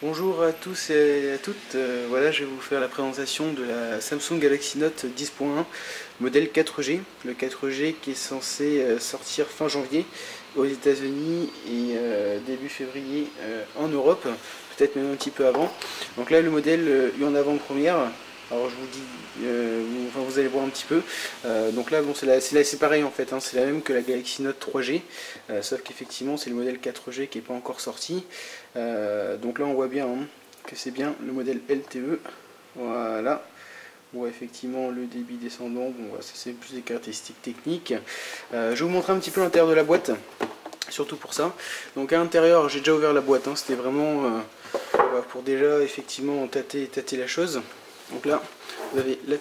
Bonjour à tous et à toutes, voilà je vais vous faire la présentation de la Samsung Galaxy Note 10.1 modèle 4G, le 4G qui est censé sortir fin janvier aux États-Unis et début février en Europe, peut-être même un petit peu avant. Donc là le modèle est en avant-première, alors je vous dis, vous allez voir un petit peu. Donc là bon, c'est pareil en fait, hein, c'est la même que la Galaxy Note 3G, sauf qu'effectivement c'est le modèle 4G qui n'est pas encore sorti. Donc là on voit bien hein, que c'est bien le modèle LTE, voilà. On voit effectivement le débit descendant, bon voilà, ça c'est plus des caractéristiques techniques. Je vais vous montrer un petit peu l'intérieur de la boîte, surtout pour ça. Donc à l'intérieur, j'ai déjà ouvert la boîte, hein, c'était vraiment voilà, pour déjà effectivement tâter la chose. Donc là, vous avez la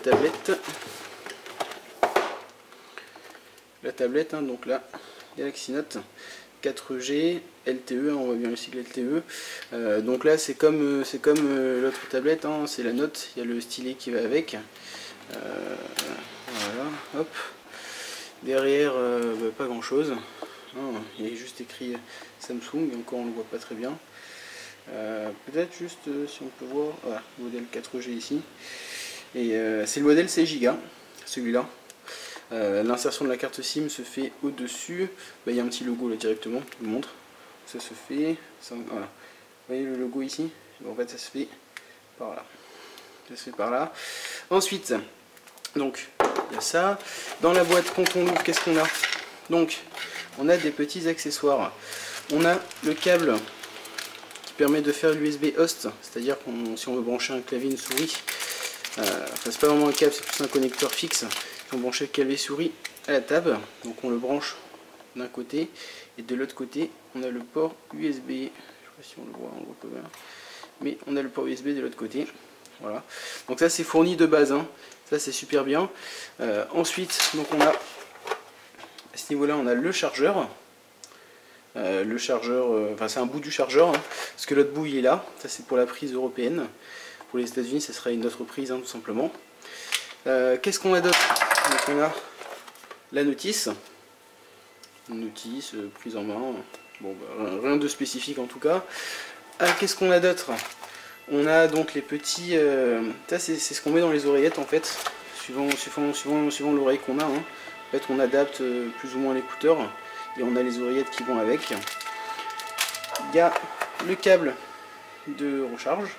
tablette, hein, donc là, Galaxy Note 4G, LTE, hein, on voit bien le cycle LTE. Donc là, c'est comme l'autre tablette, hein, c'est la Note, il y a le stylet qui va avec. Voilà, hop. Derrière, pas grand chose. Hein, il y a juste écrit Samsung, encore on ne le voit pas très bien. Peut-être juste si on peut voir, voilà, modèle 4G ici. Et c'est le modèle 16 Go, celui-là. L'insertion de la carte SIM se fait au-dessus. Il y a un petit logo là directement, je vous montre. Ça se fait. Ça, voilà. Vous voyez le logo ici? En fait, ça se fait par là. Ça se fait par là. Ensuite, donc, il y a ça. Dans la boîte, quand on ouvre, qu'est-ce qu'on a? Donc, on a des petits accessoires. On a le câble qui permet de faire l'USB host, c'est-à-dire si on veut brancher un clavier, une souris, enfin c'est pas vraiment un câble, c'est plus un connecteur fixe. On branche le clavier souris à la table, donc on le branche d'un côté et de l'autre côté on a le port USB. Je sais pas si on le voit pas bien, mais on a le port USB de l'autre côté. Voilà. Donc ça c'est fourni de base, hein. Ça c'est super bien. Ensuite donc on a à ce niveau-là on a le chargeur. Enfin c'est un bout du chargeur, hein, parce que l'autre bout il est là. Ça c'est pour la prise européenne. Pour les États-Unis, ça sera une autre prise, hein, tout simplement. Qu'est-ce qu'on a d'autre? Donc on a la notice, prise en main, bon, rien de spécifique en tout cas. Qu'est-ce qu'on a d'autre? On a donc les petits, ça c'est ce qu'on met dans les oreillettes en fait, suivant l'oreille qu'on a. Hein. En fait on adapte plus ou moins l'écouteur et on a les oreillettes qui vont avec. Il y a le câble de recharge,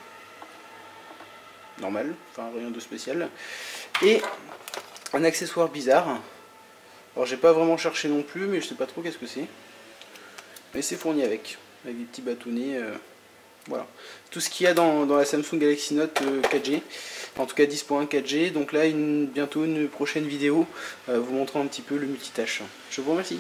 normal, enfin rien de spécial. Et un accessoire bizarre. Alors j'ai pas vraiment cherché non plus, mais je sais pas trop qu'est-ce que c'est. Mais c'est fourni avec des petits bâtonnets. Voilà. Tout ce qu'il y a dans la Samsung Galaxy Note 4G. En tout cas 10.1 4G. Donc là bientôt une prochaine vidéo vous montrant un petit peu le multitâche. Je vous remercie.